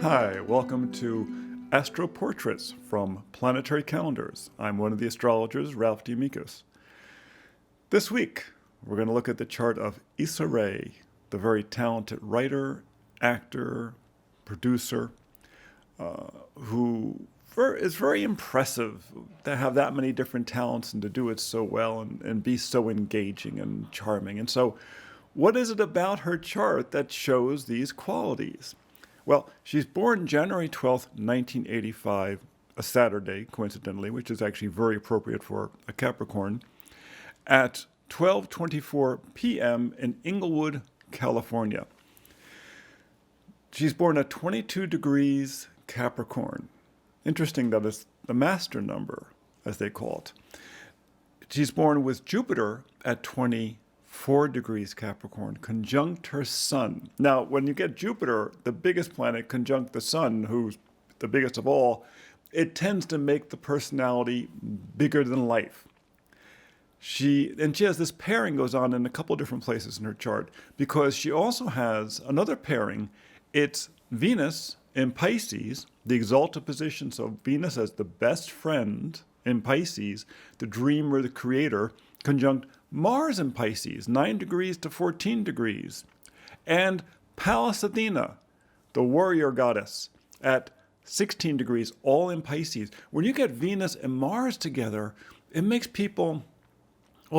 Hi, welcome to Astro Portraits from Planetary Calendars. I'm one of the astrologers, Ralph DeAmicis. This week, we're going to look at the chart of Issa, the very talented writer, actor, producer, who is very impressive to have that many different talents and to do it so well and be so engaging and charming. And so, what is it about her chart that shows these qualities? Well, she's born January 12th, 1985, a Saturday, coincidentally, which is actually very appropriate for a Capricorn, at 12:24 p.m. in Inglewood, California. She's born at 22 degrees Capricorn. Interesting that it's the master number, as they call it. She's born with Jupiter at 24 degrees Capricorn, conjunct her sun. Now, when you get Jupiter, the biggest planet, conjunct the sun, who's the biggest of all, it tends to make the personality bigger than life. She has this pairing goes on in a couple different places in her chart, because she also has another pairing. It's Venus in Pisces, the exalted position, so Venus as the best friend in Pisces, the dreamer, the creator, conjunct Mars in Pisces, 9 degrees to 14 degrees, and Pallas Athena, the warrior goddess, at 16 degrees, all in Pisces. When you get Venus and Mars together, it makes people,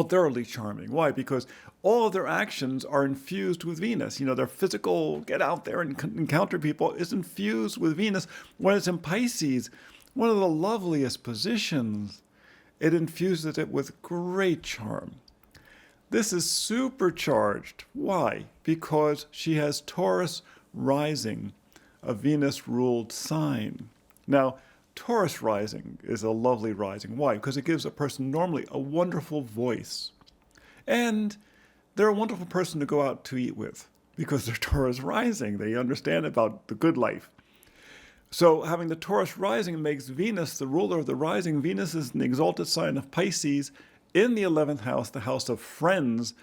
thoroughly charming. Why? Because all of their actions are infused with Venus. You know, their physical get out there and encounter people is infused with Venus. When it's in Pisces, one of the loveliest positions, it infuses it with great charm. This is supercharged. Why? Because she has Taurus rising, a Venus-ruled sign. Now, Taurus rising is a lovely rising. Why? Because it gives a person normally a wonderful voice. And they're a wonderful person to go out to eat with because they're Taurus rising. They understand about the good life. So having the Taurus rising makes Venus the ruler of the rising. Venus is an exalted sign of Pisces in the 11th house, the house of friends.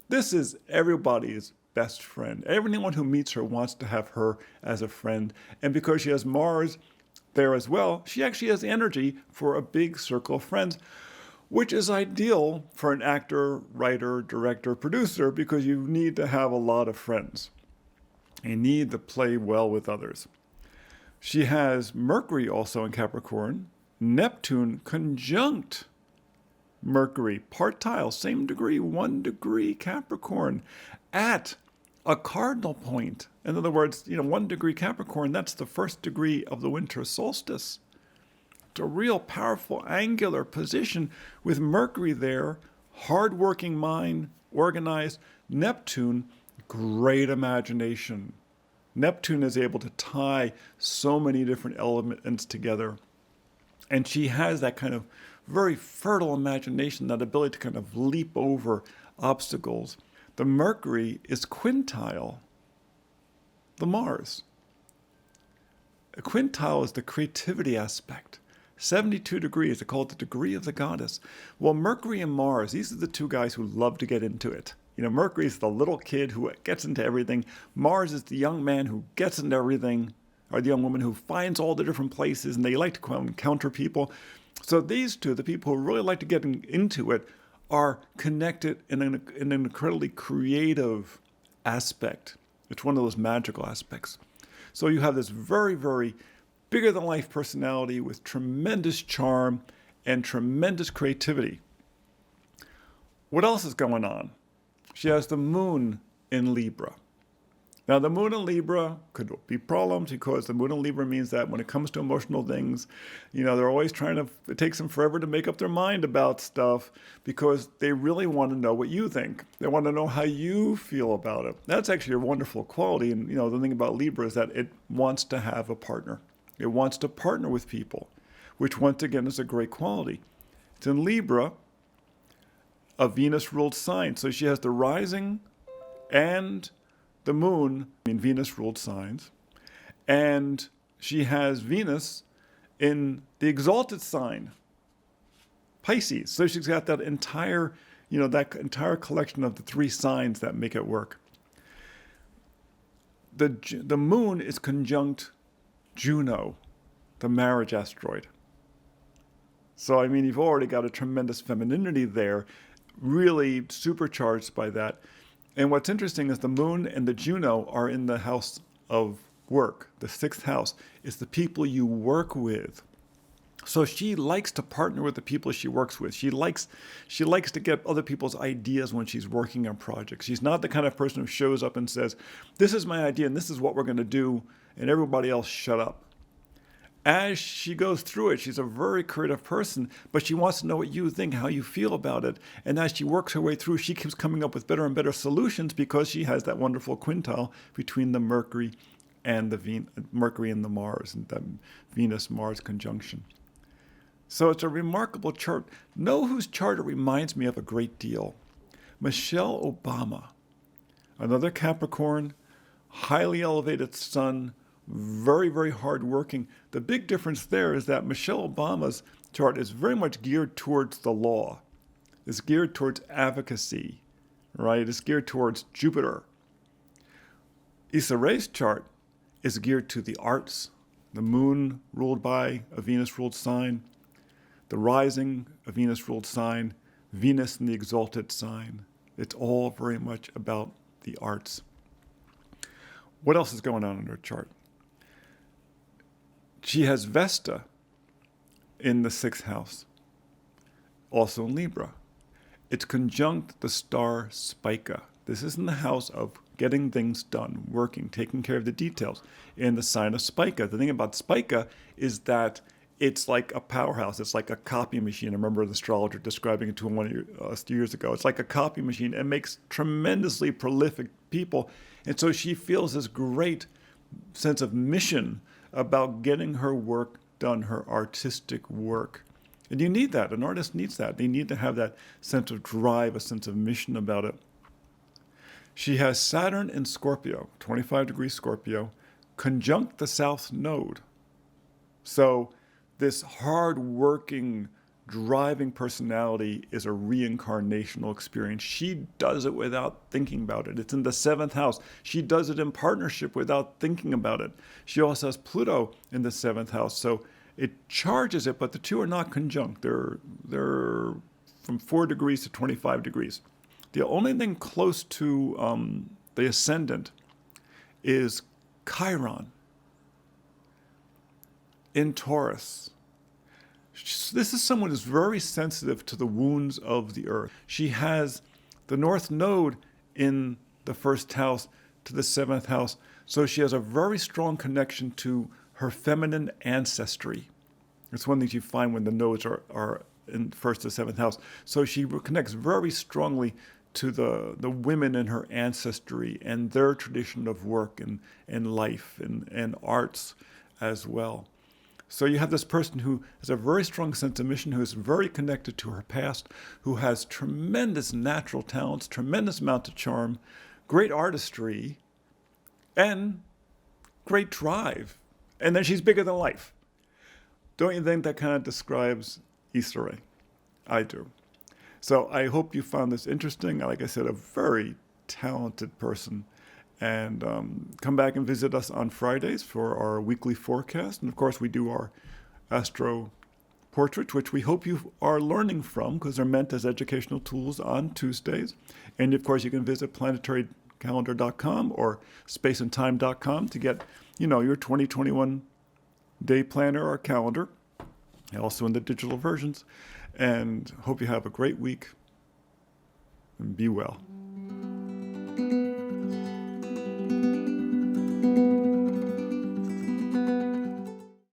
This is everybody's best friend. Everyone who meets her wants to have her as a friend. And because she has Mars there as well, she actually has energy for a big circle of friends, which is ideal for an actor, writer, director, producer, because you need to have a lot of friends. You need to play well with others. She has Mercury also in Capricorn, Neptune conjunct Mercury, partile, same degree, 1 degree Capricorn, at a cardinal point. In other words, 1 degree Capricorn, that's the first degree of the winter solstice. It's a real powerful angular position with Mercury there, hardworking mind, organized. Neptune, great imagination. Neptune is able to tie so many different elements together. And she has that kind of very fertile imagination, that ability to kind of leap over obstacles. The Mercury is quintile, the Mars. A quintile is the creativity aspect. 72 degrees, they call it the degree of the goddess. Well, Mercury and Mars, these are the two guys who love to get into it. Mercury is the little kid who gets into everything. Mars is the young man who gets into everything, or the young woman who finds all the different places, and they like to go out and encounter people. So these two, the people who really like to get into it, are connected in an incredibly creative aspect. It's one of those magical aspects. So you have this very, very bigger-than-life personality with tremendous charm and tremendous creativity. What else is going on? She has the moon in Libra. Now, the moon in Libra could be problems because the moon in Libra means that when it comes to emotional things, they're always it takes them forever to make up their mind about stuff because they really want to know what you think. They want to know how you feel about it. That's actually a wonderful quality. And, the thing about Libra is that it wants to have a partner. It wants to partner with people, which once again is a great quality. It's in Libra, a Venus-ruled sign. So she has the rising and the moon in Venus-ruled signs, and she has Venus in the exalted sign, Pisces. So she's got that entire collection of the 3 signs that make it work. The moon is conjunct Juno, the marriage asteroid. So, I mean, you've already got a tremendous femininity there, really supercharged by that. And what's interesting is the moon and the Juno are in the house of work. The sixth house is the people you work with. So she likes to partner with the people she works with. She likes to get other people's ideas when she's working on projects. She's not the kind of person who shows up and says, this is my idea and this is what we're going to do, and everybody else shut up. As she goes through it, she's a very creative person, but she wants to know what you think, how you feel about it. And as she works her way through, she keeps coming up with better and better solutions because she has that wonderful quintile between the Mercury and the Mars, and the Venus-Mars conjunction. So it's a remarkable chart. Know whose chart it reminds me of a great deal? Michelle Obama, another Capricorn, highly elevated sun, very, very hardworking. The big difference there is that Michelle Obama's chart is very much geared towards the law. It's geared towards advocacy, right? It's geared towards Jupiter. Issa Rae's chart is geared to the arts. The moon ruled by a Venus-ruled sign, the rising, a Venus-ruled sign, Venus in the exalted sign. It's all very much about the arts. What else is going on in her chart? She has Vesta in the sixth house, also in Libra. It's conjunct the star Spica. This is in the house of getting things done, working, taking care of the details. In the sign of Spica, the thing about Spica is that it's like a powerhouse. It's like a copy machine. I remember an astrologer describing it to one years ago. It's like a copy machine. It makes tremendously prolific people. And so she feels this great sense of mission about getting her work done, her artistic work. And you need that. An artist needs that. They need to have that sense of drive, a sense of mission about it. She has Saturn in Scorpio, 25 degrees Scorpio, conjunct the South Node. So this hard-working, driving personality is a reincarnational experience. She does it without thinking about it. It's in the seventh house. She does it in partnership without thinking about it. She also has Pluto in the seventh house, so it charges it, but the two are not conjunct. They're from 4 degrees to 25 degrees. The only thing close to the ascendant is Chiron in Taurus. This is someone who's very sensitive to the wounds of the earth. She has the North Node in the first house to the seventh house, so she has a very strong connection to her feminine ancestry. It's one thing you find when the nodes are in first to seventh house. So she connects very strongly to the women in her ancestry and their tradition of work and life and arts as well. So you have this person who has a very strong sense of mission, who is very connected to her past, who has tremendous natural talents, tremendous amount of charm, great artistry, and great drive. And then she's bigger than life. Don't you think that kind of describes Issa Rae? I do. So I hope you found this interesting. Like I said, a very talented person. And come back and visit us on Fridays for our weekly forecast. And of course, we do our astro portraits, which we hope you are learning from because they're meant as educational tools on Tuesdays. And of course, you can visit planetarycalendar.com or spaceandtime.com to get, your 2021 day planner or calendar, also in the digital versions. And hope you have a great week and be well.